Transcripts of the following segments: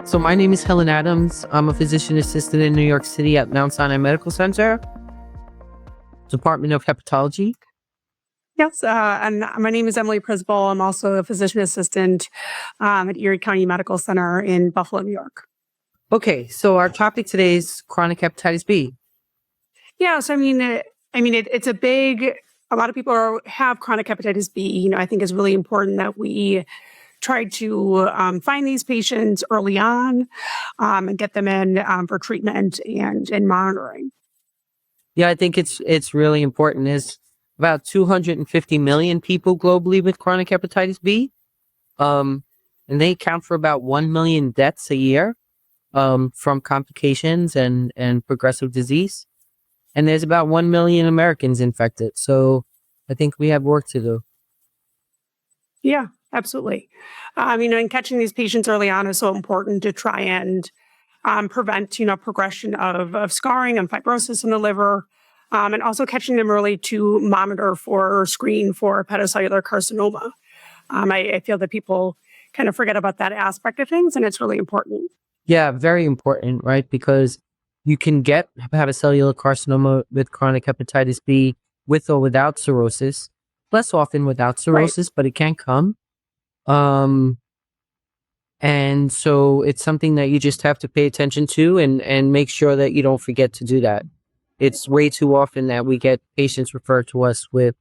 So my name is Helen Adams. I'm a physician assistant in New York City at Mount Sinai Medical Center, Department of Hepatology. Yes, and my name is Emily Przybyl. I'm also a physician assistant at Erie County Medical Center in Buffalo, New York. Okay, so our topic today is chronic hepatitis B. Yeah, so it's a big. A lot of people have chronic hepatitis B. I think it's really important that we try to find these patients early on and get them in for treatment and monitoring. Yeah, I think it's really important. There's about 250 million people globally with chronic hepatitis B, and they account for about 1 million deaths a year from complications and progressive disease. And there's about 1 million Americans infected. So I think we have work to do. Yeah, absolutely. And catching these patients early on is so important to try and prevent, progression of scarring and fibrosis in the liver, and also catching them early to monitor for or screen for hepatocellular carcinoma. I feel that people kind of forget about that aspect of things, and it's really important. Yeah, very important, right? Because you can get hepatocellular carcinoma with chronic hepatitis B with or without cirrhosis. Less often without cirrhosis, right, but it can come. And so it's something that you just have to pay attention to and make sure that you don't forget to do that. It's way too often that we get patients referred to us with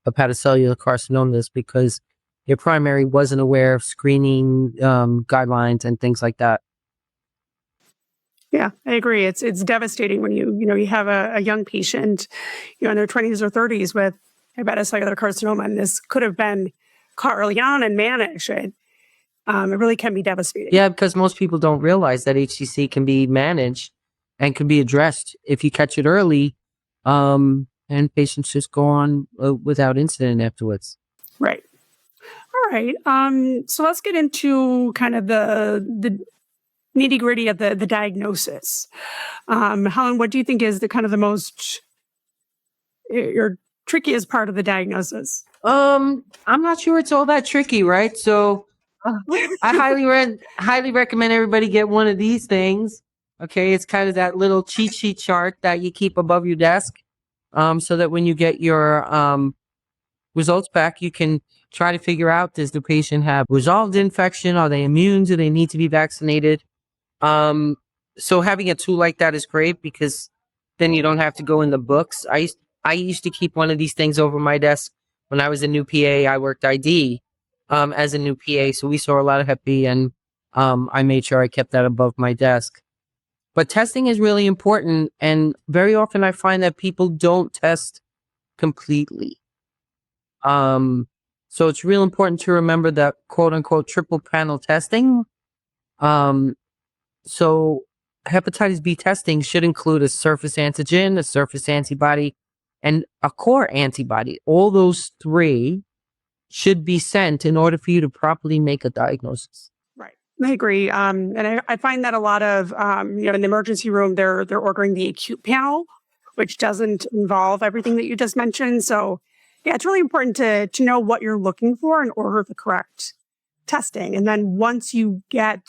hepatocellular carcinomas because their primary wasn't aware of screening guidelines and things like that. Yeah, I agree. It's devastating when you have a young patient, in their 20s or 30s with hepatocellular carcinoma, and this could have been caught early on and managed. It really can be devastating. Yeah, because most people don't realize that HCC can be managed and can be addressed if you catch it early, and patients just go on without incident afterwards. Right. All right. So let's get into kind of the nitty gritty of the diagnosis. Helen, what do you think is the most your trickiest part of the diagnosis? I'm not sure it's all that tricky, right? So I highly recommend everybody get one of these things. Okay, it's kind of that little cheat sheet chart that you keep above your desk, so that when you get your results back, you can try to figure out, does the patient have resolved infection? Are they immune? Do they need to be vaccinated? So having a tool like that is great because then you don't have to go in the books. I used to keep one of these things over my desk when I was a new PA. I worked ID as a new PA, so we saw a lot of Hep B, and I made sure I kept that above my desk. But testing is really important, and very often I find that people don't test completely. So it's real important to remember that quote-unquote triple panel testing. So hepatitis B testing should include a surface antigen, a surface antibody, and a core antibody. All those three should be sent in order for you to properly make a diagnosis. Right. I agree. And I find that a lot of, in the emergency room, they're ordering the acute panel, which doesn't involve everything that you just mentioned. So yeah, it's really important to know what you're looking for and order the correct testing. And then once you get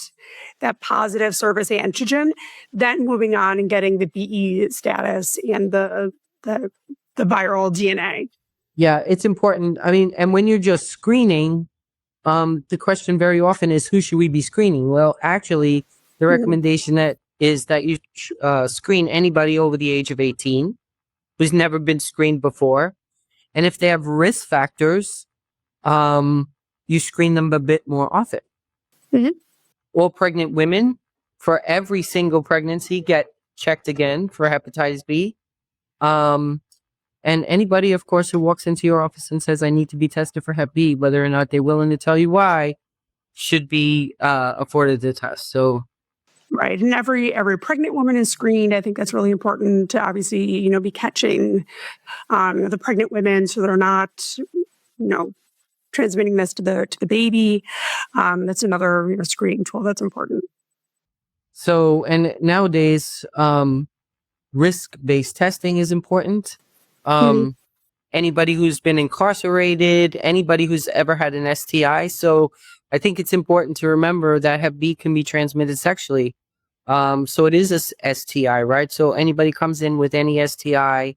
that positive surface antigen, then moving on and getting the BE status and the viral DNA. Yeah, it's important. And when you're just screening, the question very often is, who should we be screening? Well, actually, the recommendation is that you screen anybody over the age of 18 who's never been screened before. And if they have risk factors, you screen them a bit more often. Mm-hmm. All pregnant women, for every single pregnancy, get checked again for hepatitis B. And anybody, of course, who walks into your office and says, I need to be tested for Hep B, whether or not they're willing to tell you why, should be afforded the test. So, right. And every pregnant woman is screened. I think that's really important to obviously, be catching the pregnant women so they're not, transmitting this to the baby. That's another screening tool that's important. So, and nowadays, risk-based testing is important. Anybody who's been incarcerated, anybody who's ever had an STI. So I think it's important to remember that Hep B can be transmitted sexually. So it is a STI, right? So anybody comes in with any STI,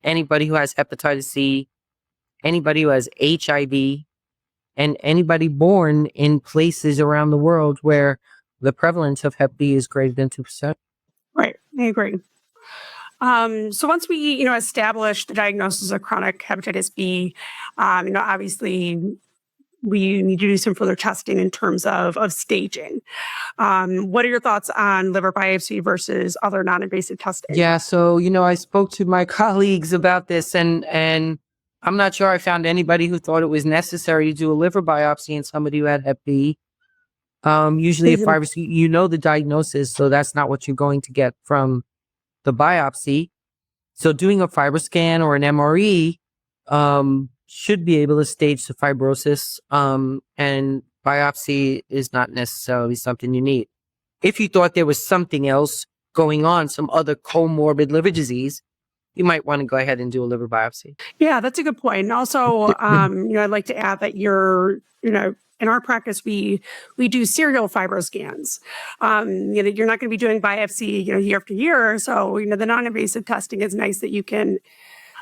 anybody who has hepatitis C, anybody who has HIV, and anybody born in places around the world where the prevalence of Hep B is greater than 2%. Right. I agree. So once we, establish the diagnosis of chronic hepatitis B, obviously we need to do some further testing in terms of staging. What are your thoughts on liver biopsy versus other non-invasive testing? Yeah, so, I spoke to my colleagues about this, and I'm not sure I found anybody who thought it was necessary to do a liver biopsy in somebody who had Hep B. Usually a fibrosis, the diagnosis, so that's not what you're going to get from the biopsy. So doing a FibroScan or an MRE should be able to stage the fibrosis, and biopsy is not necessarily something you need. If you thought there was something else going on, some other comorbid liver disease, you might want to go ahead and do a liver biopsy. Yeah, that's a good point. And also, I'd like to add that in our practice, we do serial fibroscans. You're not going to be doing biopsy, year after year. So, the non-invasive testing is nice that you can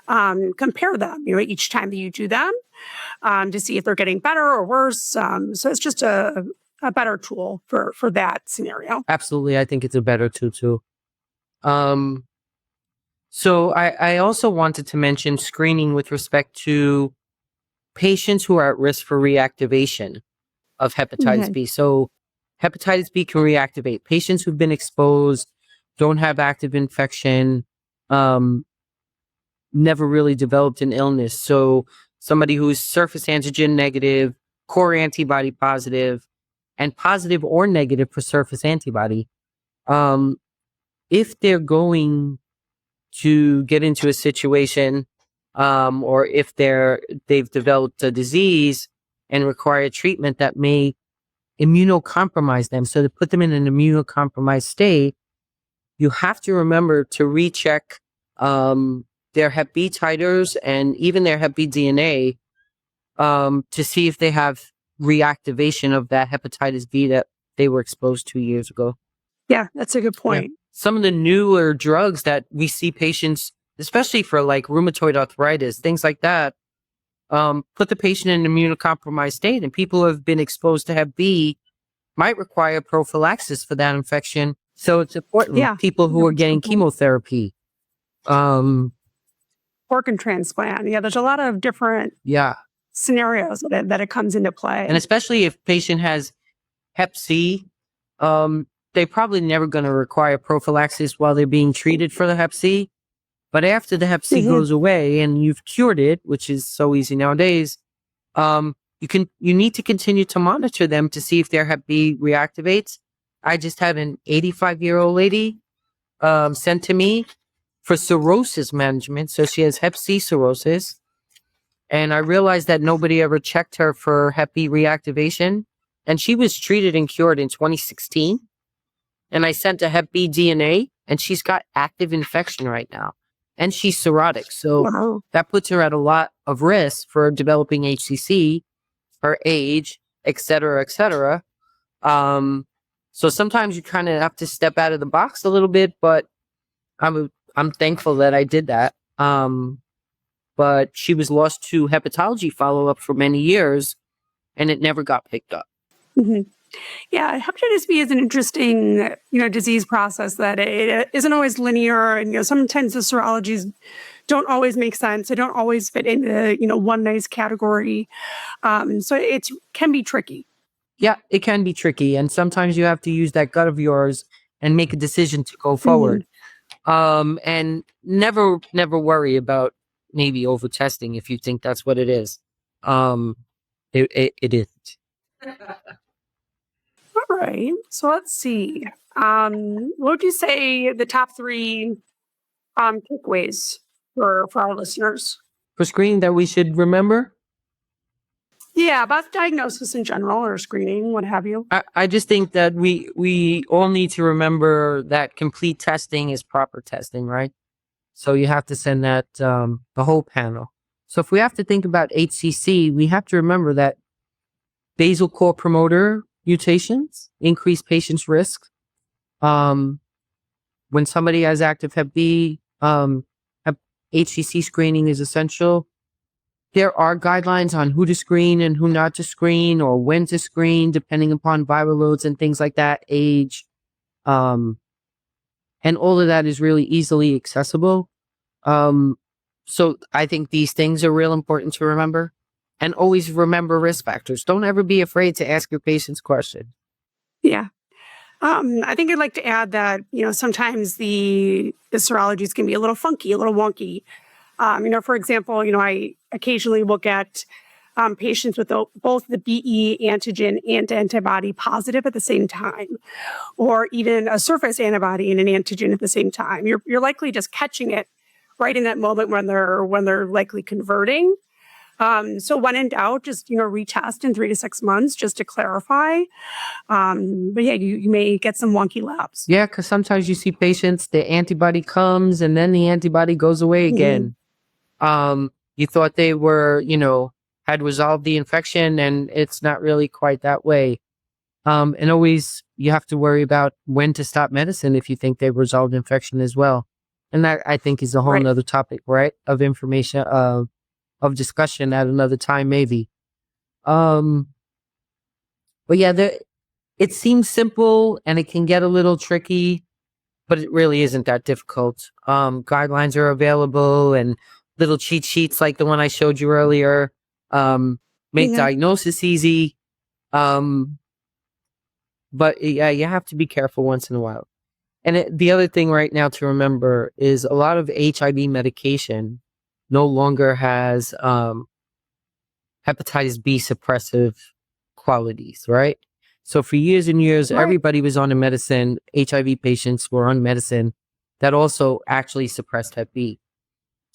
compare them, each time that you do them to see if they're getting better or worse. So it's just a better tool for that scenario. Absolutely. I think it's a better tool too. So I also wanted to mention screening with respect to patients who are at risk for reactivation of hepatitis B. So hepatitis B can reactivate. Patients who've been exposed, don't have active infection, never really developed an illness. So somebody who's surface antigen negative, core antibody positive, and positive or negative for surface antibody. If they're going to get into a situation, or if they've developed a disease and require treatment that may immunocompromise them, so to put them in an immunocompromised state, you have to remember to recheck their Hep B titers and even their Hep B DNA to see if they have reactivation of that hepatitis B that they were exposed 2 years ago. Yeah, that's a good point. Yeah. Some of the newer drugs that we see patients, especially for like rheumatoid arthritis, things like that, put the patient in an immunocompromised state, and people who have been exposed to Hep B might require prophylaxis for that infection. So it's important. Yeah. People who are getting chemotherapy. Organ transplant. Yeah, there's a lot of different scenarios that it comes into play. And especially if patient has Hep C, they're probably never going to require prophylaxis while they're being treated for the Hep C. But after the Hep C goes away and you've cured it, which is so easy nowadays, you need to continue to monitor them to see if their Hep B reactivates. I just had an 85-year-old lady sent to me for cirrhosis management. So she has Hep C cirrhosis. And I realized that nobody ever checked her for Hep B reactivation. And she was treated and cured in 2016. And I sent a Hep B DNA, and she's got active infection right now. And she's cirrhotic. So that puts her at a lot of risk for developing HCC, her age, et cetera, et cetera. So sometimes you kind of have to step out of the box a little bit, but I'm thankful that I did that. But she was lost to hepatology follow-up for many years, and it never got picked up. Yeah, hepatitis B is an interesting, disease process that it isn't always linear, and sometimes the serologies don't always make sense. They don't always fit into one nice category, so it can be tricky. Yeah, it can be tricky, and sometimes you have to use that gut of yours and make a decision to go forward. And never worry about maybe over testing if you think that's what it is. It isn't. All right. So let's see. What would you say the top 3 takeaways for our listeners? For screening that we should remember? Yeah, about diagnosis in general or screening, what have you. I just think that we all need to remember that complete testing is proper testing, right? So you have to send that the whole panel. So if we have to think about HCC, we have to remember that basal core promoter mutations increase patients' risk. When somebody has active Hep B, HCC screening is essential. There are guidelines on who to screen and who not to screen, or when to screen, depending upon viral loads and things like that, age. And all of that is really easily accessible. So I think these things are real important to remember. And always remember risk factors. Don't ever be afraid to ask your patients questions. Yeah. I think I'd like to add that, sometimes the serologies can be a little funky, a little wonky. For example, I occasionally look at patients with both the BE antigen and antibody positive at the same time, or even a surface antibody and an antigen at the same time. You're likely just catching it right in that moment when they're likely converting. So when in doubt, just, retest in 3 to 6 months just to clarify. But yeah, you may get some wonky labs. Yeah, because sometimes you see patients, the antibody comes and then the antibody goes away again. You thought they were, had resolved the infection, and it's not really quite that way. And always you have to worry about when to stop medicine if you think they've resolved infection as well. And that, I think, is a whole nother topic, right? Of information, of discussion at another time, maybe. But yeah, it seems simple and it can get a little tricky, but it really isn't that difficult. Guidelines are available, and little cheat sheets like the one I showed you earlier make diagnosis easy. But yeah, you have to be careful once in a while. And the other thing right now to remember is a lot of HIV medication no longer has hepatitis B suppressive qualities, right? So for years and years, everybody was on a medicine. HIV patients were on medicine that also actually suppressed Hep B.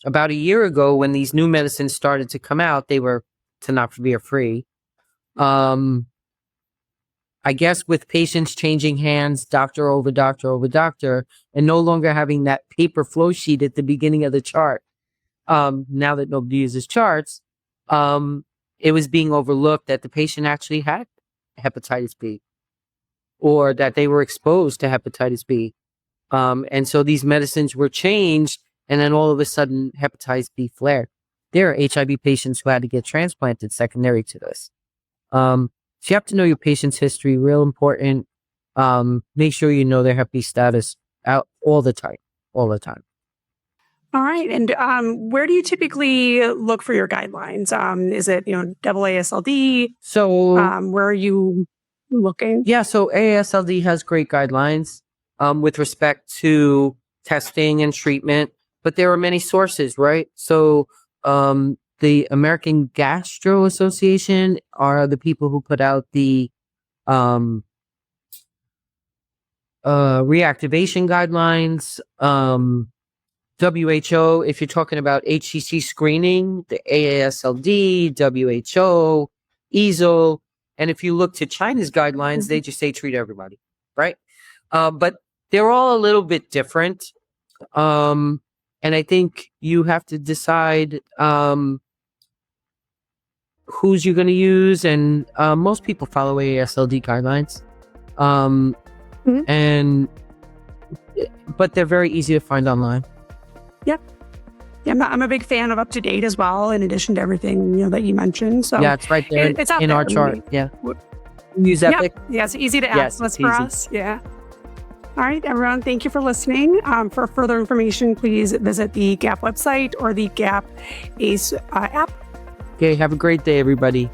About a year ago, when these new medicines started to come out, they were tenofovir free. I guess with patients changing hands, doctor over doctor over doctor, and no longer having that paper flow sheet at the beginning of the chart. Now that nobody uses charts, it was being overlooked that the patient actually had hepatitis B, or that they were exposed to hepatitis B. And so these medicines were changed, and then all of a sudden hepatitis B flared. There are HIV patients who had to get transplanted secondary to this. So you have to know your patient's history, real important. Make sure you know their Hep B status out all the time. All right. And where do you typically look for your guidelines? Is it, AASLD? So where are you looking? Yeah, so AASLD has great guidelines with respect to testing and treatment, but there are many sources, right? So the American Gastro Association are the people who put out the reactivation guidelines. WHO, if you're talking about HCC screening, the AASLD, WHO, EASL. And if you look to China's guidelines, they just say treat everybody, right? But they're all a little bit different. And I think you have to decide who's you're going to use. And most people follow AASLD guidelines. But they're very easy to find online. Yep. Yeah, I'm a big fan of UpToDate as well, in addition to everything that you mentioned. So yeah, it's right there it's in our chart. Yeah. Use Epic. Yeah, it's easy to access for us. Yeah. All right, everyone. Thank you for listening. For further information, please visit the GAP website or the GAP ACE app. Okay. Have a great day, everybody.